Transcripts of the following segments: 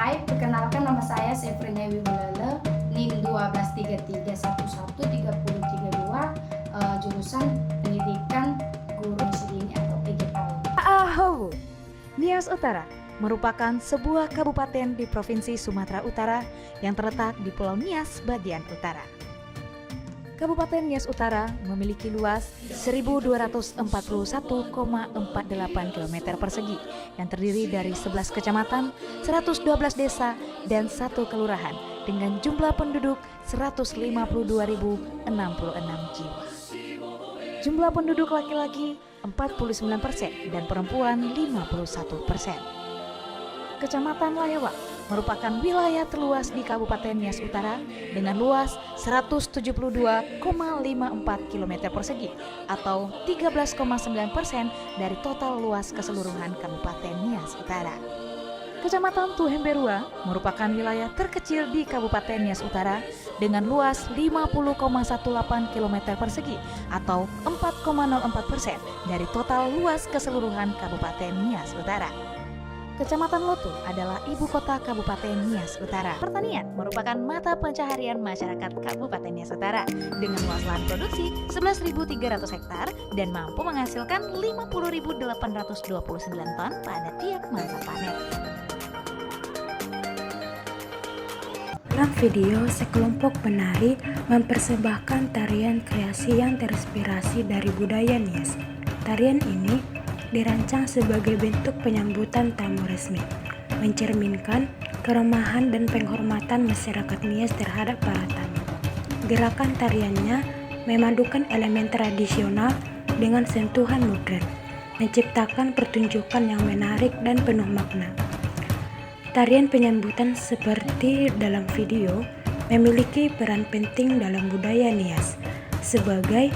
Hai, perkenalkan nama saya Sefrenia Wibulele, NIM 1233113032, jurusan Pendidikan Guru Muslim atau PGPAU. Aho, Nias Utara merupakan sebuah kabupaten di Provinsi Sumatera Utara yang terletak di Pulau Nias bagian utara. Kabupaten Nias Utara memiliki luas 1.241,48 km persegi yang terdiri dari 11 kecamatan, 112 desa, dan 1 kelurahan dengan jumlah penduduk 152.066 jiwa. Jumlah penduduk laki-laki 49% dan perempuan 51%. Kecamatan Layawak merupakan wilayah terluas di Kabupaten Nias Utara dengan luas 172,54 km persegi atau 13,9% dari total luas keseluruhan Kabupaten Nias Utara. Kecamatan Tuhemberua merupakan wilayah terkecil di Kabupaten Nias Utara dengan luas 50,18 km persegi atau 4,04% dari total luas keseluruhan Kabupaten Nias Utara. Kecamatan Lotu adalah ibu kota Kabupaten Nias Utara. Pertanian merupakan mata pencaharian masyarakat Kabupaten Nias Utara dengan luas lahan produksi 11.300 hektar dan mampu menghasilkan 50.829 ton pada tiap masa panen. Dalam video, sekelompok penari mempersembahkan tarian kreasi yang terinspirasi dari budaya Nias. Tarian ini dirancang sebagai bentuk penyambutan tamu resmi, mencerminkan keramahan dan penghormatan masyarakat Nias terhadap para tamu. Gerakan tariannya memadukan elemen tradisional dengan sentuhan modern, menciptakan pertunjukan yang menarik dan penuh makna. Tarian penyambutan seperti dalam video memiliki peran penting dalam budaya Nias. Sebagai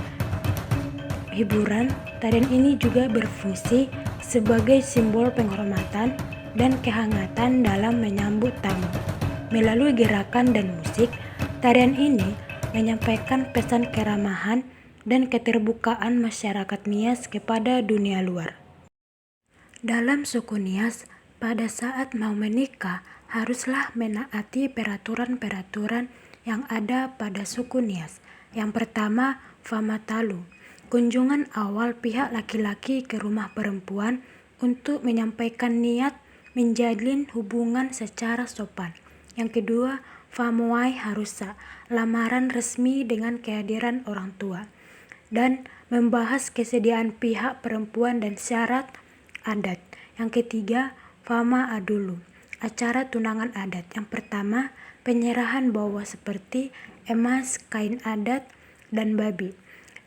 hiburan, tarian ini juga berfungsi sebagai simbol penghormatan dan kehangatan dalam menyambut tamu. Melalui gerakan dan musik, tarian ini menyampaikan pesan keramahan dan keterbukaan masyarakat Nias kepada dunia luar. Dalam suku Nias, pada saat mau menikah haruslah menaati peraturan-peraturan yang ada pada suku Nias. Yang pertama, famatalu, kunjungan awal pihak laki-laki ke rumah perempuan untuk menyampaikan niat menjalin hubungan secara sopan. Yang kedua, famoai harusa, lamaran resmi dengan kehadiran orang tua, dan membahas kesediaan pihak perempuan dan syarat adat. Yang ketiga, fama adulu, acara tunangan adat. Yang pertama, penyerahan bawah seperti emas, kain adat, dan babi.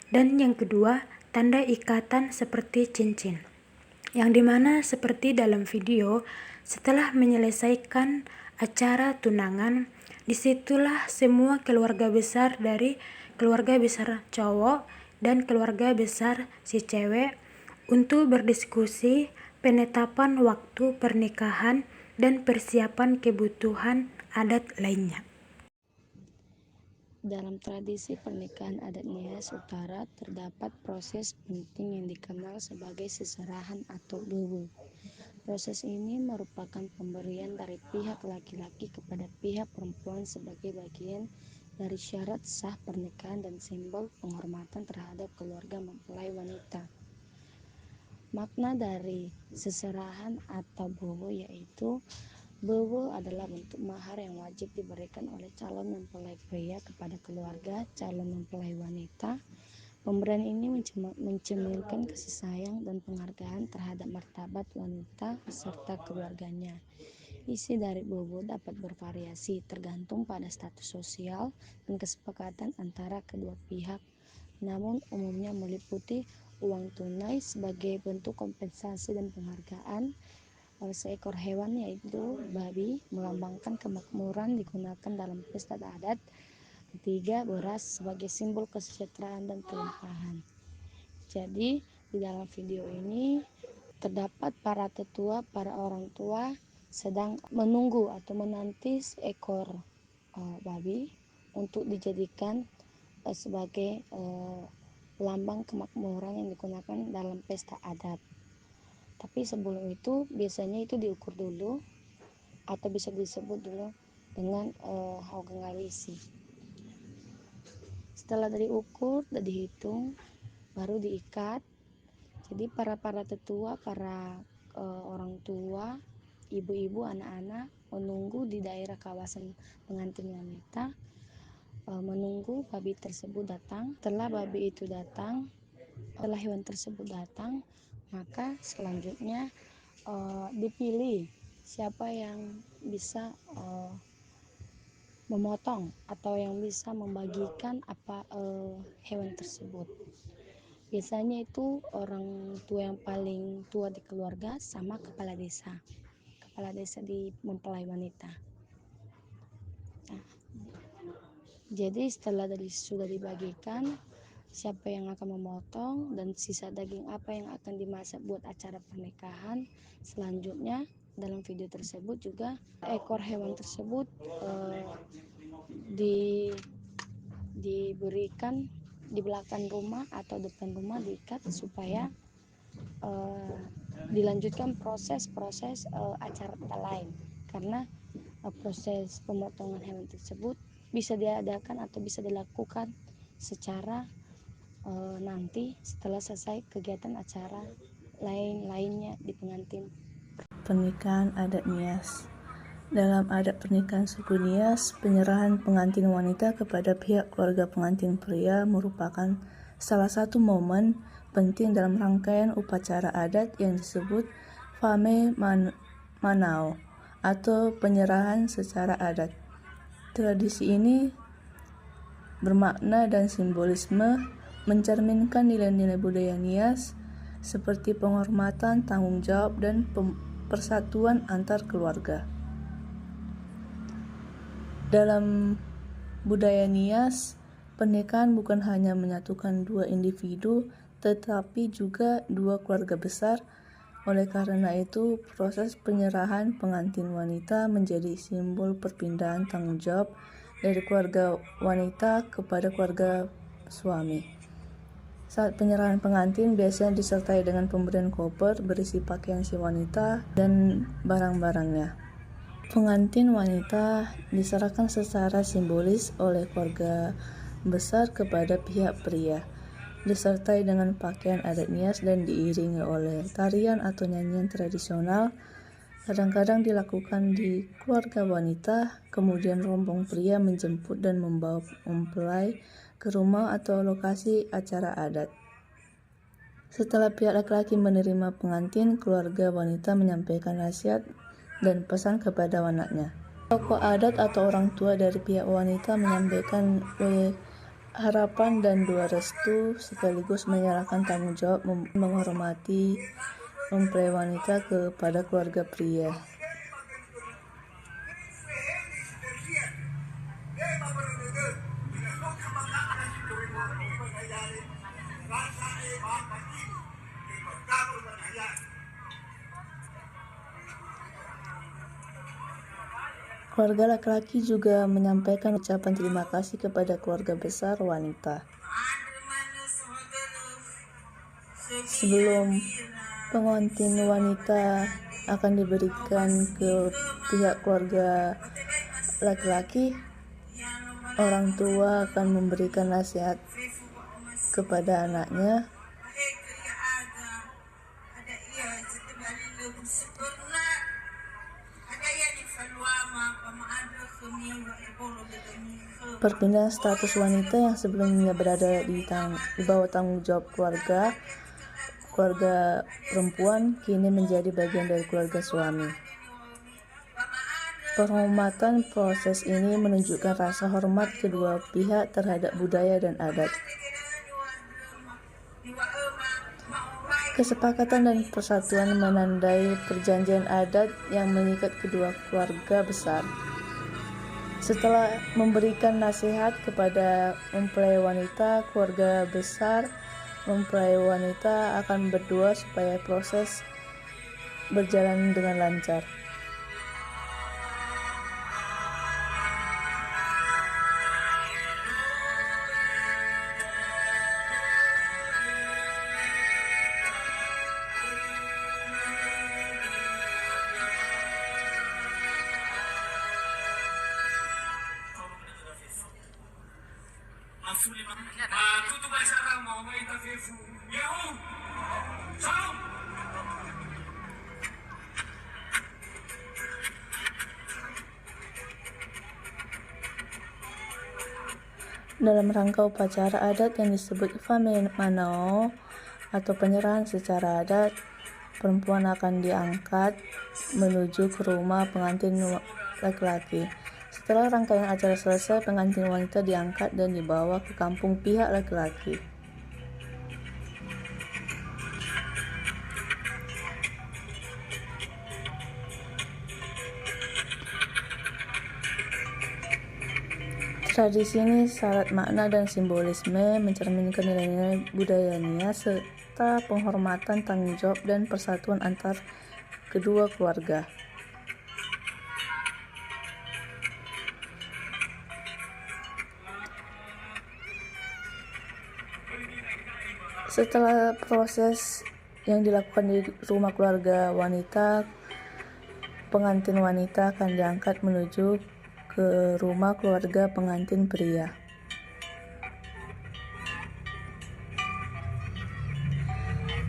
Dan yang kedua, tanda ikatan seperti cincin. Yang dimana seperti dalam video, setelah menyelesaikan acara tunangan, disitulah semua keluarga besar dari keluarga besar cowok dan keluarga besar si cewek untuk berdiskusi penetapan waktu pernikahan dan persiapan kebutuhan adat lainnya. Dalam tradisi pernikahan adat Nias Utara terdapat proses penting yang dikenal sebagai seserahan atau bewu. Proses ini merupakan pemberian dari pihak laki-laki kepada pihak perempuan sebagai bagian dari syarat sah pernikahan dan simbol penghormatan terhadap keluarga mempelai wanita. Makna dari seserahan atau bewu yaitu bewu adalah bentuk mahar yang wajib diberikan oleh calon mempelai pria kepada keluarga calon mempelai wanita. Pemberian ini mencerminkan kasih sayang dan penghargaan terhadap martabat wanita serta keluarganya. Isi dari bewu dapat bervariasi tergantung pada status sosial dan kesepakatan antara kedua pihak, namun umumnya meliputi uang tunai sebagai bentuk kompensasi dan penghargaan, seekor hewan yaitu babi melambangkan kemakmuran digunakan dalam pesta adat. Ketiga, beras sebagai simbol kesejahteraan dan kelimpahan. Jadi di dalam video ini terdapat para tetua, para orang tua sedang menunggu atau menanti seekor babi untuk dijadikan sebagai lambang kemakmuran yang digunakan dalam pesta adat. Tapi sebelum itu biasanya itu diukur dulu atau bisa disebut dulu dengan Haugengalisi. Setelah diukur dan dihitung, baru diikat. Jadi para tetua, para orang tua, ibu-ibu, anak-anak menunggu di daerah kawasan pengantin wanita, menunggu babi tersebut datang. Setelah babi itu datang, setelah hewan tersebut datang, maka selanjutnya dipilih siapa yang bisa memotong atau yang bisa membagikan hewan tersebut. Biasanya itu orang tua yang paling tua di keluarga sama kepala desa di mempelai wanita. Nah, jadi setelah sudah dibagikan, siapa yang akan memotong dan sisa daging apa yang akan dimasak buat acara pernikahan. Selanjutnya dalam video tersebut juga ekor hewan tersebut diberikan di belakang rumah atau depan rumah, diikat supaya dilanjutkan proses acara lain, karena proses pemotongan hewan tersebut bisa diadakan atau bisa dilakukan secara nanti setelah selesai kegiatan acara lainnya di pengantin. Pernikahan adat Nias. Dalam adat pernikahan suku Nias, penyerahan pengantin wanita kepada pihak keluarga pengantin pria merupakan salah satu momen penting dalam rangkaian upacara adat yang disebut Fame Manao atau penyerahan secara adat. Tradisi ini bermakna dan simbolisme mencerminkan nilai-nilai budaya Nias seperti penghormatan, tanggung jawab, dan persatuan antar keluarga. Dalam budaya Nias, pernikahan bukan hanya menyatukan dua individu, tetapi juga dua keluarga besar. Oleh karena itu, proses penyerahan pengantin wanita menjadi simbol perpindahan tanggung jawab dari keluarga wanita kepada keluarga suami. Saat penyerahan pengantin biasanya disertai dengan pemberian koper berisi pakaian si wanita dan barang-barangnya. Pengantin wanita diserahkan secara simbolis oleh keluarga besar kepada pihak pria, disertai dengan pakaian adat Nias dan diiringi oleh tarian atau nyanyian tradisional. Kadang-kadang dilakukan di keluarga wanita, kemudian rombong pria menjemput dan membawa mempelai ke rumah atau lokasi acara adat. Setelah pihak laki-laki menerima pengantin, keluarga wanita menyampaikan nasihat dan pesan kepada anaknya. Tokoh adat atau orang tua dari pihak wanita menyampaikan harapan dan doa restu, sekaligus menyerahkan tanggung jawab menghormati mempelai wanita kepada keluarga pria. Keluarga laki-laki juga menyampaikan ucapan terima kasih kepada keluarga besar wanita. Sebelum pengantin wanita akan diberikan ke pihak keluarga laki-laki, orang tua akan memberikan nasihat kepada anaknya. Perpindahan status wanita yang sebelumnya berada di bawah tanggung jawab keluarga perempuan kini menjadi bagian dari keluarga suami. Penghormatan proses ini menunjukkan rasa hormat kedua pihak terhadap budaya dan adat. Kesepakatan dan persatuan menandai perjanjian adat yang mengikat kedua keluarga besar. Setelah memberikan nasihat kepada mempelai wanita, keluarga besar mempelai wanita akan berdoa supaya proses berjalan dengan lancar. Dalam rangka upacara adat yang disebut Ifa Manao atau penyerahan secara adat, perempuan akan diangkat menuju ke rumah pengantin laki-laki. Setelah rangkaian acara selesai, pengantin wanita diangkat dan dibawa ke kampung pihak laki-laki. Tradisi ini syarat makna dan simbolisme, mencerminkan nilai-nilai budaya Nias serta penghormatan, tanggung jawab, dan persatuan antar kedua keluarga. Setelah proses yang dilakukan di rumah keluarga wanita, pengantin wanita akan diangkat menuju ke rumah keluarga pengantin pria.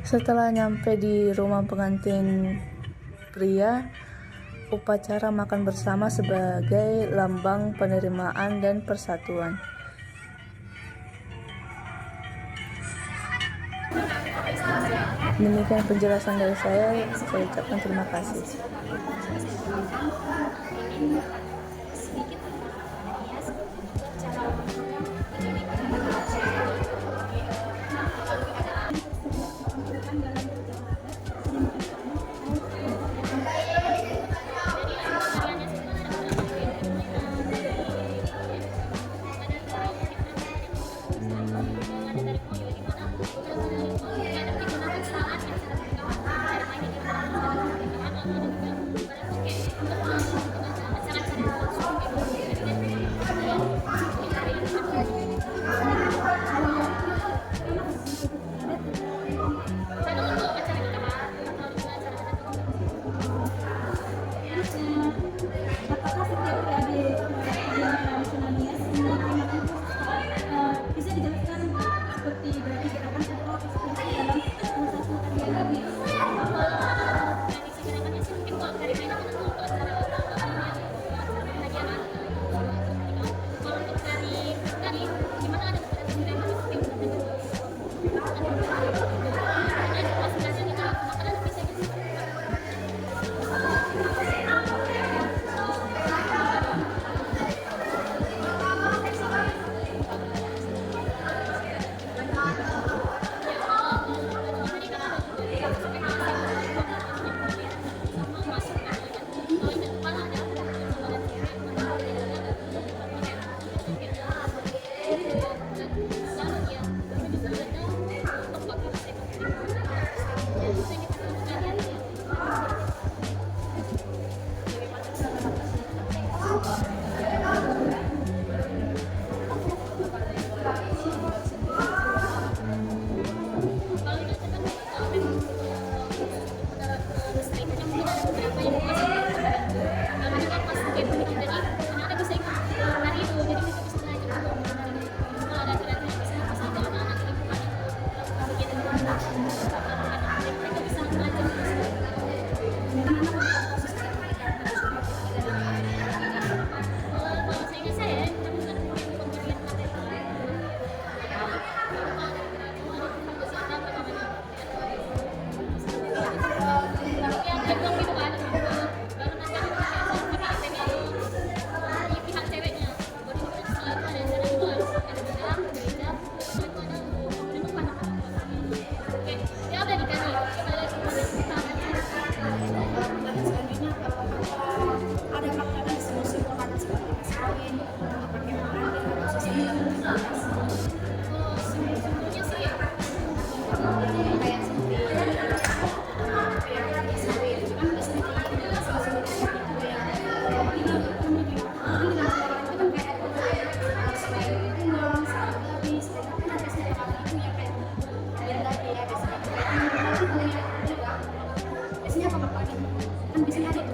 Setelah nyampe di rumah pengantin pria, upacara makan bersama sebagai lambang penerimaan dan persatuan. Demikian penjelasan dari saya ucapkan terima kasih. Biasanya apa? Kan biasanya ada